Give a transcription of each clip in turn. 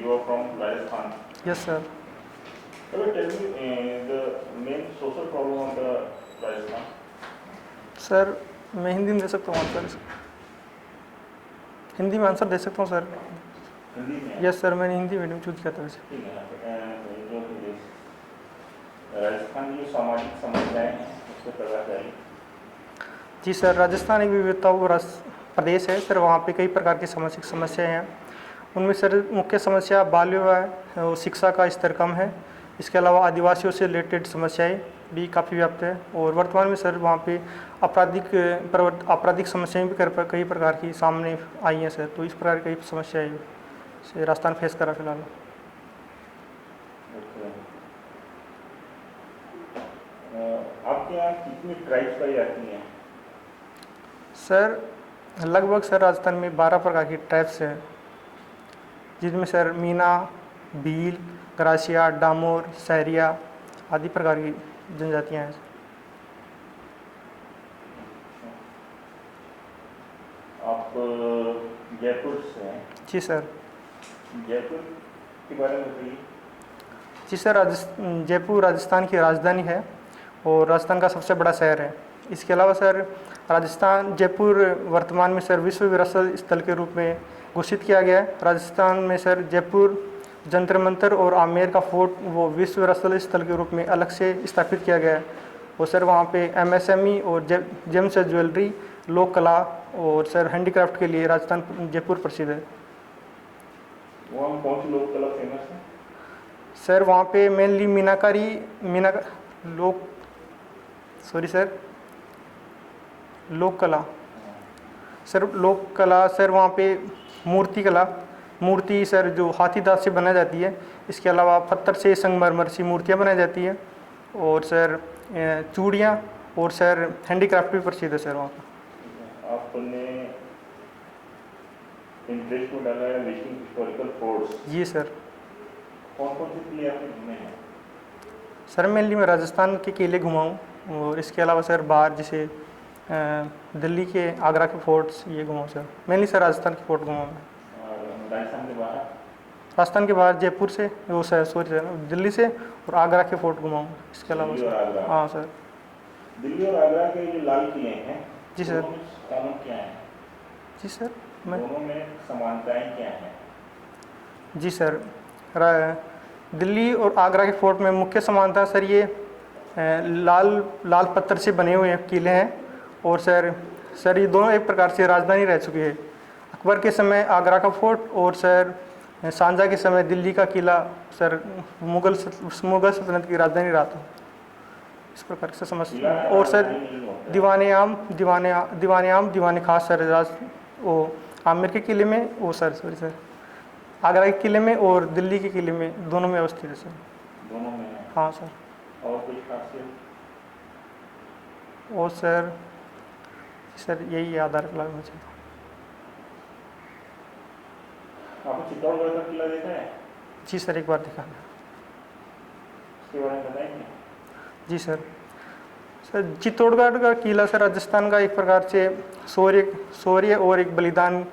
you are from Rajasthan. Yes, sir. Tell me the main social problem of the Rajasthan. Sir मैं हिंदी में दे सकता हूँ answer, Hindi में answer दे सकता हूँ सर। हिंदी में? यस सर, मैंने हिंदी मीडियम चूज किया था वैसे। ठीक है। जो राजस्थान की सामाजिक समस्याएं हैं उसको प्रकाश डालिए। जी सर, राजस्थान एक विविधताओं का प्रदेश है सर। वहाँ पे कई प्रकार की सामाजिक समस्याएं हैं। उनमें सर मुख्य समस्या बाल विवाह और शिक्षा का स्तर कम है। इसके अलावा आदिवासियों से रिलेटेड समस्याएं भी काफ़ी व्याप्त है। और वर्तमान में सर वहाँ पे आपराधिक समस्याएं भी कई प्रकार की सामने आई हैं सर। तो इस प्रकार की कई समस्याएं से राजस्थान फेस करा फिलहाल। आपके यहाँ कितनी ट्राइब्स पाई जाती हैं? सर लगभग सर राजस्थान में 12 प्रकार की ट्राइब्स हैं, जिनमें सर मीना, भील, ग्रासिया, डामोर, सहरिया आदि प्रकार की जनजातियाँ हैं। आप जयपुर से हैं? जी सर। जयपुर के बारे में बताइए। जी सर, जयपुर राजस्थान की राजधानी है और राजस्थान का सबसे बड़ा शहर है। इसके अलावा सर जयपुर वर्तमान में सर विश्व विरासत स्थल के रूप में घोषित किया गया है। राजस्थान में सर जयपुर जंतर मंतर और आमेर का फोर्ट वो विश्व विरासत स्थल के रूप में अलग से स्थापित किया गया है। और सर वहाँ पे MSME और जेम्स ज्वेलरी, लोक कला और सर हैंडीक्राफ्ट के लिए राजस्थान जयपुर प्रसिद्ध है। वहाँ कौन सी लोक कला फेमस है? सर वहाँ पे मेनली लोक कला सर वहाँ पे मूर्ति सर जो हाथी दांत से बनाई जाती है। इसके अलावा पत्थर से संगमरमर सी मूर्तियाँ बनाई जाती है। और सर चूड़ियाँ और सर हैंडीक्राफ्ट भी प्रसिद्ध है सर वहाँ का। आपने इंटरेस्ट को डाला है विजिटिंग हिस्टोरिकल फोर्ट्स। जी सर। कौन कौन से किले आपने घूमे हैं? सर मेनली मैं राजस्थान के किले घुमा हूँ और इसके अलावा सर बाहर जैसे दिल्ली के आगरा के फोर्ट्स ये घुमा सर। मेनली सर राजस्थान के फोर्ट घुमा मैं। राजस्थान के बाहर जयपुर से दिल्ली से और आगरा के फोर्ट घुमाऊँ। इसके अलावा सर हाँ सर। दिल्ली और आगरा के जो लाल किले हैं जी सर। कॉमन क्या है? जी सर। दोनों में समानताएं क्या हैं? जी सर, दिल्ली और आगरा के फोर्ट में मुख्य समानता सर ये लाल पत्थर से बने हुए किले हैं। और सर ये दोनों एक प्रकार से राजधानी रह चुकी है। अकबर के समय आगरा का फोर्ट और सर शाहजहाँ के समय दिल्ली का किला सर मुगल सल्तनत की राजधानी रहा था। इस प्रकार से समझ। और सर दीवाने खास सर आमेर के किले में सर आगरा के किले में और दिल्ली के किले में दोनों में अवस्थित है सर। दोनों में है? हाँ सर। और कुछ खासियत? और सर यही याद आ रहा है मुझे। आपने चित्तौड़गढ़ का किला देखा है? जी सर, एक बार देखा है। उसके बारे में बताएंगे? जी सर चित्तौड़गढ़ का किला सर राजस्थान का एक प्रकार से शौर्य और एक बलिदान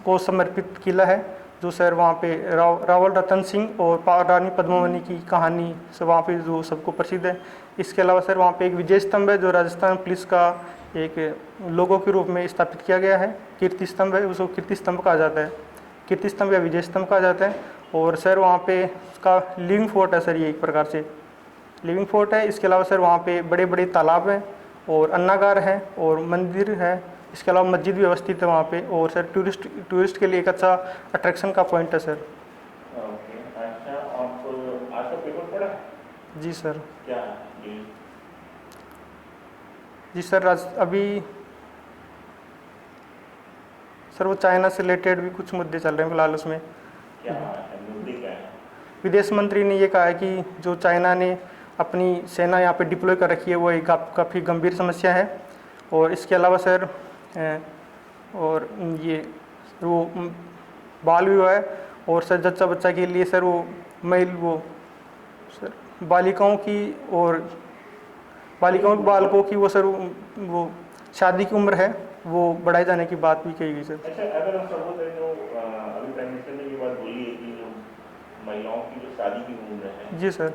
को समर्पित किला है। जो सर वहाँ पे रावल रतन सिंह और रानी पद्मावती की कहानी से वहाँ पे जो सबको प्रसिद्ध है। इसके अलावा सर वहाँ पे एक विजय स्तंभ है जो राजस्थान पुलिस का एक लोगो के रूप में स्थापित किया गया है। कीर्ति स्तंभ है, उसको कीर्ति स्तंभ कहा जाता है, कीर्ति स्तंभ या विजय स्तंभ कहा जाता है। और सर वहाँ पे उसका लिविंग फोर्ट है सर, ये एक प्रकार से लिविंग फोर्ट है। इसके अलावा सर वहाँ पे बड़े बड़े तालाब हैं और अन्नागार है और मंदिर है। इसके अलावा मस्जिद भी व्यवस्थित है वहाँ पे। और सर टूरिस्ट के लिए एक अच्छा अट्रैक्शन का पॉइंट है सर। ओके, अच्छा। आप आज का पेपर पढ़ा? जी सर। क्या? जी सर अभी सर वो चाइना से रिलेटेड भी कुछ मुद्दे चल रहे हैं फिलहाल उसमें। क्या मुद्दे क्या है? विदेश मंत्री ने ये कहा है कि जो चाइना ने अपनी सेना यहाँ पे डिप्लॉय कर रखी है वो एक काफ़ी गंभीर समस्या है। और इसके अलावा सर और ये वो बाल विवाह और सर जच्चा बच्चा के लिए सर सर बालिकाओं की बालकों की वो शादी की उम्र है वो बढ़ाए जाने की बात भी कही गई सर। अच्छा, अगर हम सपोज अभी प्राइम मिनिस्टर ने ये बात बोली है कि जो महिलाओं की जो शादी की उम्र है जी सर।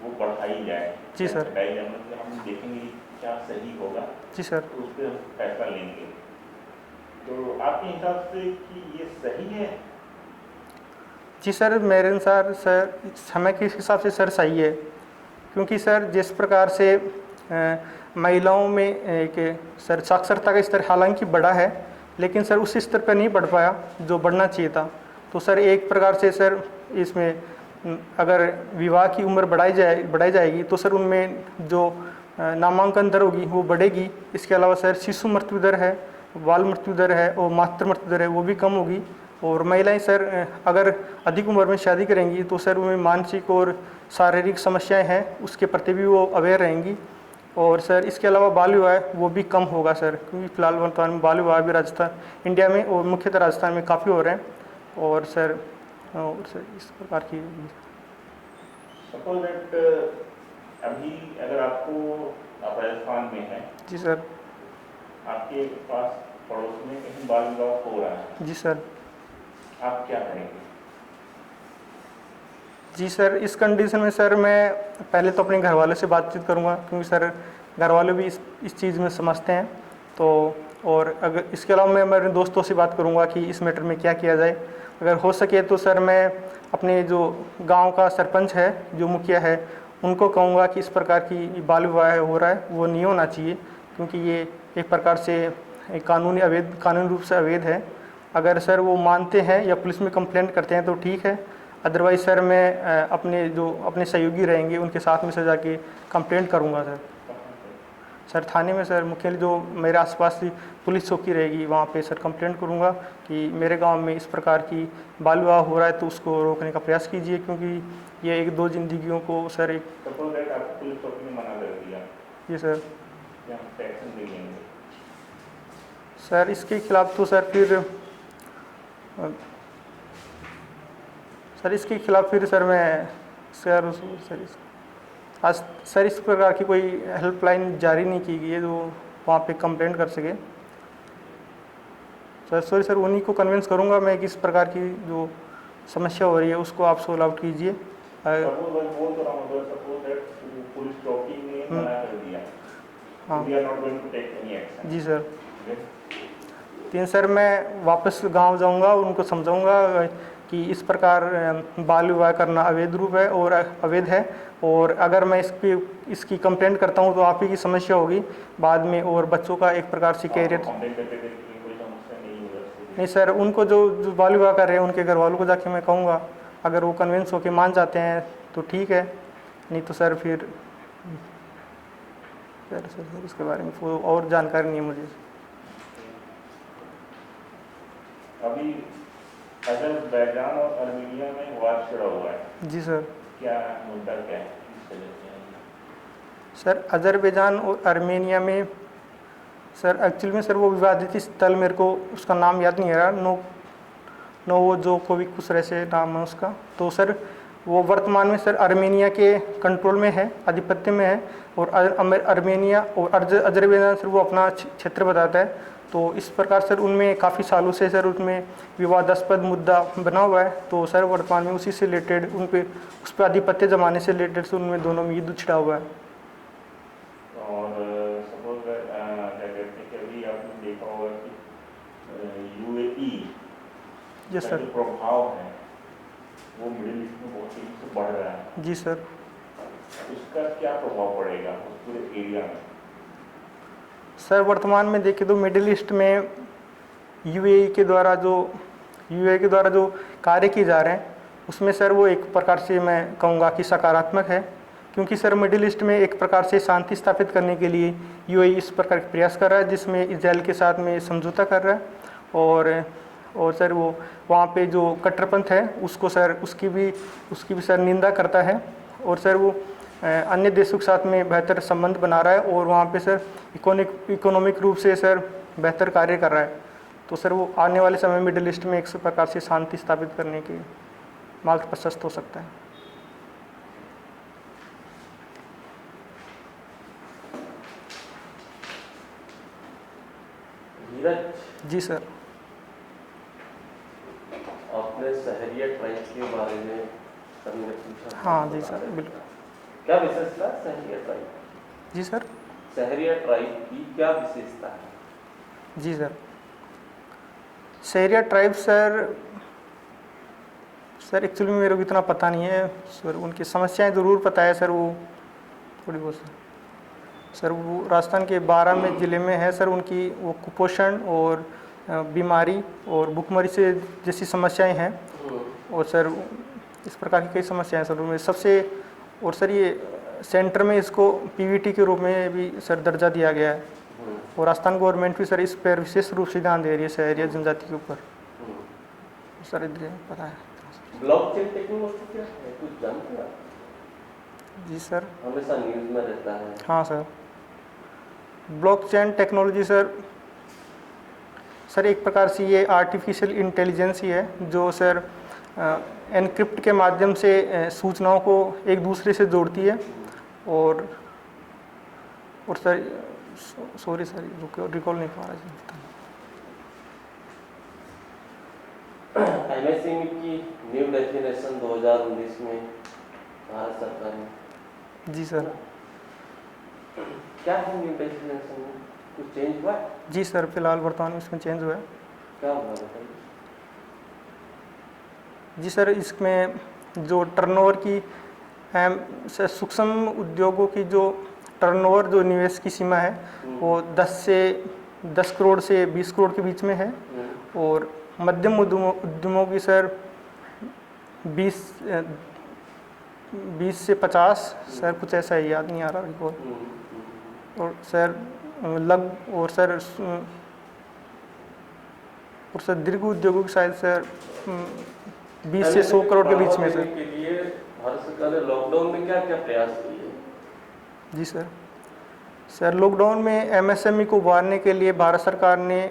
वो बढ़ाई जाए, जी सर। घटाई जाए, मतलब हम देखेंगे क्या सही होगा जी सर। तो उस पर हम फैसला लेंगे। तो आपके हिसाब से कि ये सही है? जी सर, मेरे अनुसार सर समय के हिसाब से सर सही है, क्योंकि सर जिस प्रकार से महिलाओं में एक सर साक्षरता का स्तर हालांकि बढ़ा है, लेकिन सर उस स्तर पर नहीं बढ़ पाया जो बढ़ना चाहिए था। तो सर एक प्रकार से सर इसमें अगर विवाह की उम्र बढ़ाई जाएगी तो सर उनमें जो नामांकन दर होगी वो बढ़ेगी। इसके अलावा सर शिशु मृत्यु दर है, बाल मृत्यु दर है और मातृ मृत्यु दर है वो भी कम होगी। और महिलाएं सर अगर अधिक उम्र में शादी करेंगी तो सर उनमें मानसिक और शारीरिक समस्याएं हैं उसके प्रति भी वो अवेयर रहेंगी। और सर इसके अलावा बाल विवाह वो भी कम होगा सर, क्योंकि फिलहाल वर्तमान में बाल विवाह भी राजस्थान इंडिया में और मुख्यतः राजस्थान में काफ़ी हो रहे हैं। और सर इस प्रकार की सपोज दैट अभी अगर आप राजस्थान में हैं, जी सर। आपके पास पड़ोस में कहीं बाल विवाह हो रहा है, जी सर। आप क्या करेंगे? जी सर, इस कंडीशन में सर मैं पहले तो अपने घर वालों से बातचीत करूंगा, क्योंकि सर घर वाले भी इस चीज़ में समझते हैं। तो और अगर इसके अलावा मैं मेरे दोस्तों से बात करूंगा कि इस मैटर में क्या किया जाए। अगर हो सके तो सर मैं अपने जो गांव का सरपंच है, जो मुखिया है, उनको कहूँगा कि इस प्रकार की बाल विवाह हो रहा है वो नहीं होना चाहिए, क्योंकि ये एक प्रकार से एक कानूनी रूप से अवैध है। अगर सर वो मानते हैं या पुलिस में कंप्लेंट करते हैं तो ठीक है, अदरवाइज़ सर मैं अपने सहयोगी रहेंगे उनके साथ में सर जाके कंप्लेंट करूँगा सर थाने में। सर मुख्य जो मेरे आसपास की पुलिस चौकी रहेगी वहाँ पे सर कंप्लेंट करूँगा कि मेरे गांव में इस प्रकार की बाल विवाह हो रहा है तो उसको रोकने का प्रयास कीजिए, क्योंकि ये एक दो जिंदगियों को सर एक सपोज दैट आपको पुलिस चौकी ने मना कर दिया, जी सर। क्या आप एक्शन लेंगे? सर इसके खिलाफ तो सर मैं सर इस प्रकार की कोई हेल्पलाइन जारी नहीं की गई है जो वहाँ पे कंप्लेंट कर सके। सर उन्हीं को कन्विंस करूँगा मैं कि इस प्रकार की जो समस्या हो रही है उसको आप सोल्व आउट कीजिए। पुलिस चौकी ने मना कर दिया, हाँ we are not going to take any action. जी सर। तीन सर मैं वापस गांव जाऊंगा और उनको समझाऊंगा कि इस प्रकार बाल विवाह करना अवैध है और अगर मैं इसकी कंप्लेंट करता हूं तो आप ही की समस्या होगी बाद में और बच्चों का एक प्रकार से कैरियर। नहीं सर, उनको जो बाल विवाह कर रहे हैं उनके घर वालों को जाके मैं कहूँगा, अगर वो कन्विंस होकर मान जाते हैं तो ठीक है, नहीं तो सर फिर सर इसके बारे में और जानकारी नहीं है मुझे। अभी अजरबैजान और अर्मेनिया में वार छिड़ा हुआ है। जी सर। क्या मुद्दा क्या है? सर अजरबैजान और अर्मेनिया में सर एक्चुअली में सर वो विवादित स्थल मेरे को उसका नाम याद नहीं आ रहा, नोवोजोकोविक कुछ ऐसे नाम है उसका। तो सर वो वर्तमान में सर अर्मेनिया के कंट्रोल में है, आधिपत्य में है। और अर्मेनिया और अजरबैजान सर वो अपना क्षेत्र बताता है। तो इस प्रकार सर उनमें काफ़ी सालों से सर उनमें विवादास्पद मुद्दा बना हुआ है। तो सर वर्तमान में उसी से रिलेटेड उस पर आधिपत्य जमाने से रिलेटेड से उनमें दोनों में युद्ध छिड़ा हुआ है। और सपोज क्या कहते हैं कि अभी आपने देखा होगा कि यूएई जी सर, जो प्रभाव है वो मिडिल ईस्ट में बहुत तेजी से बढ़ रहा है। जी सर। उसका क्या प्रभाव पड़ेगा उस पूरे एरिया में? सर वर्तमान में देखें तो मिडिल ईस्ट में यूएई के द्वारा जो कार्य किए जा रहे हैं उसमें सर वो एक प्रकार से मैं कहूँगा कि सकारात्मक है, क्योंकि सर मिडिल ईस्ट में एक प्रकार से शांति स्थापित करने के लिए यूएई इस प्रकार के प्रयास कर रहा है, जिसमें इजराइल के साथ में समझौता कर रहा है। और सर वो वहाँ पे जो कट्टरपंथ है उसकी भी सर निंदा करता है। और सर वो अन्य देशों के साथ में बेहतर संबंध बना रहा है और वहाँ पे सर इकोनॉमिक रूप से सर बेहतर कार्य कर रहा है। तो सर वो आने वाले समय में मिडिल ईस्ट में एक प्रकार से शांति स्थापित करने के मार्ग प्रशस्त हो सकता है। नीरज जी सर। अपने सहरिया ट्राइब के बारे में सभी ने पूछा। हाँ जी सर, बिल्कुल। क्या विशेषता है सहरिया ट्राइब? जी सर। सहरिया ट्राइब की क्या विशेषता है? जी sir, Sahariya tribe sir actually मेरे को इतना पता नहीं है सर। उनकी समस्याएं ज़रूर पता है सर, वो थोड़ी बहुत सर वो राजस्थान के बारां ज़िले में है सर। उनकी वो कुपोषण और बीमारी और भूखमरी से जैसी समस्याएं हैं। और सर इस प्रकार की कई समस्याएं सर उनमें सबसे। और सर ये सेंटर में इसको पीवीटी के रूप में भी सर दर्जा दिया गया है। और राजस्थान गवर्नमेंट भी सर इस पर विशेष रूप से ध्यान दे रही है सहरिया जनजाति के ऊपर। सर इधर पता है। ब्लॉकचेन टेक्नोलॉजी क्या है, कुछ जानते हैं आप? जी सर। हमेशा न्यूज़ में रहता है। हाँ सर, ब्लॉकचेन टेक्नोलॉजी सर एक प्रकार से ये आर्टिफिशियल इंटेलिजेंस ही है, जो सर एनक्रिप्ट के माध्यम से सूचनाओं को एक दूसरे से जोड़ती है। और सर सॉरी सर रिकॉल नहीं पा रहा जी। एमएसएमई की न्यू डेफिनेशन 2019 में भारत सरकार ने। जी सर। क्या है न्यू डेफिनेशन में, कुछ चेंज हुआ है? जी सर, फिलहाल वर्तमान में इसमें चेंज हुआ है। क्या हुआ बताइए। जी सर, इसमें जो टर्नओवर की सूक्ष्म उद्योगों की जो टर्नओवर जो निवेश की सीमा है वो 10 करोड़ से 20 करोड़ के बीच में है। और मध्यम उद्यमों की सर 20 से 50 सर, कुछ ऐसा है, याद नहीं आ रहा रिकॉर्ड। और सर दीर्घ उद्योगों की शायद सर 20 से 100 करोड़ के बीच में सर। के लिए भारत सरकार ने लॉकडाउन में क्या क्या प्रयास किए? जी सर, लॉकडाउन में एमएसएमई को उभारने के लिए भारत सरकार ने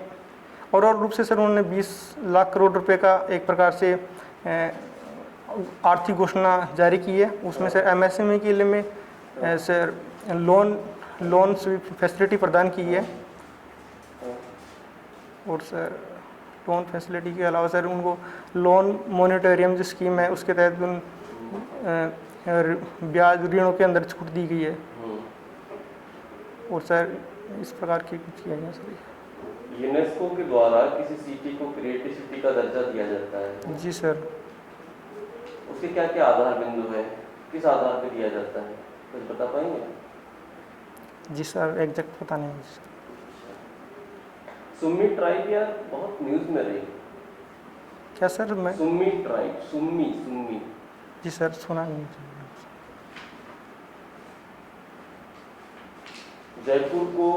और रूप से सर उन्होंने 20 लाख करोड़ रुपए का एक प्रकार से आर्थिक घोषणा जारी की है। उसमें सर एमएसएमई के लिए में सर लोन फैसिलिटी प्रदान की है। और सर लोन फैसिलिटी के अलावा सर उनको लोन मॉनिटोरियम जो स्कीम है उसके तहत उन ब्याज ऋणों के अंदर छूट दी गई है। और सर इस प्रकार की कुछ किया गया सर। यूनेस्को के द्वारा किसी सिटी को क्रिएटिव सिटी का दर्जा दिया जाता है। जी सर। उसके क्या क्या आधार बिंदु है, किस आधार पर दिया जाता है, कुछ बता पाएंगे? जी सर, एग्जैक्ट पता नहीं मुझे सर। सुम्मी ट्राइब यार बहुत न्यूज़ में रही। क्या सर? मैं सुम्मी ट्राइब, सुम्मी। जी सर, सुना नहीं। जयपुर को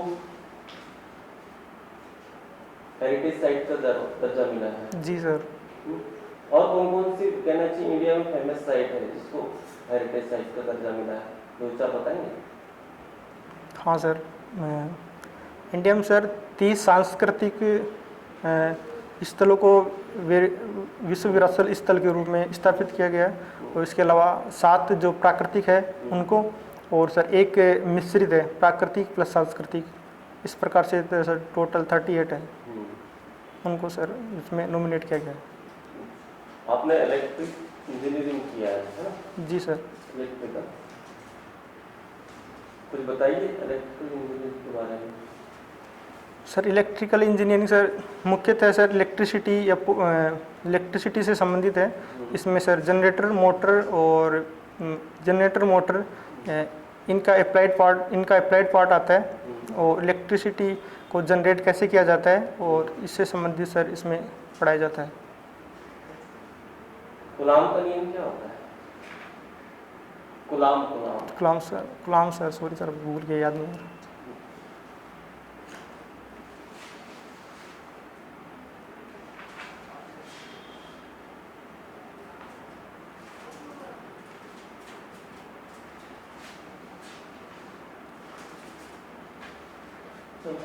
हेरिटेज साइट का दर्जा मिला है। जी सर। और कौन कौन सी कहना चाहिए इंडिया में फेमस साइट है जिसको हेरिटेज साइट का दर्जा मिला है, दो चार बताएंगे? हाँ सर, इंडिया में सर 30 सांस्कृतिक स्थलों को विश्व विरासत स्थल के रूप में स्थापित किया गया है। और इसके अलावा 7 जो प्राकृतिक है उनको, और सर एक मिश्रित है प्राकृतिक प्लस सांस्कृतिक। इस प्रकार से सर टोटल 38 है उनको सर इसमें नॉमिनेट किया गया है। आपने इलेक्ट्रिक इंजीनियरिंग किया है ना? जी सर। इलेक्ट्रिकल, कुछ बताइए इलेक्ट्रिकल इंजीनियरिंग के बारे में। सर इलेक्ट्रिकल इंजीनियरिंग सर मुख्यतः सर इलेक्ट्रिसिटी से संबंधित है। इसमें सर जनरेटर मोटर इनका अप्लाइड पार्ट आता है। और इलेक्ट्रिसिटी को जनरेट कैसे किया जाता है और इससे संबंधित सर इसमें पढ़ाया जाता है। कूलाम का नियम क्या होता है? कूलाम सर सॉरी सर, भूल गया, याद नहीं आ रहा।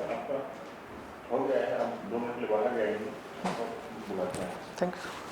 आपका हो गया है, आप 2 मिनट के लिए बाहर जाएंगे। Thank you.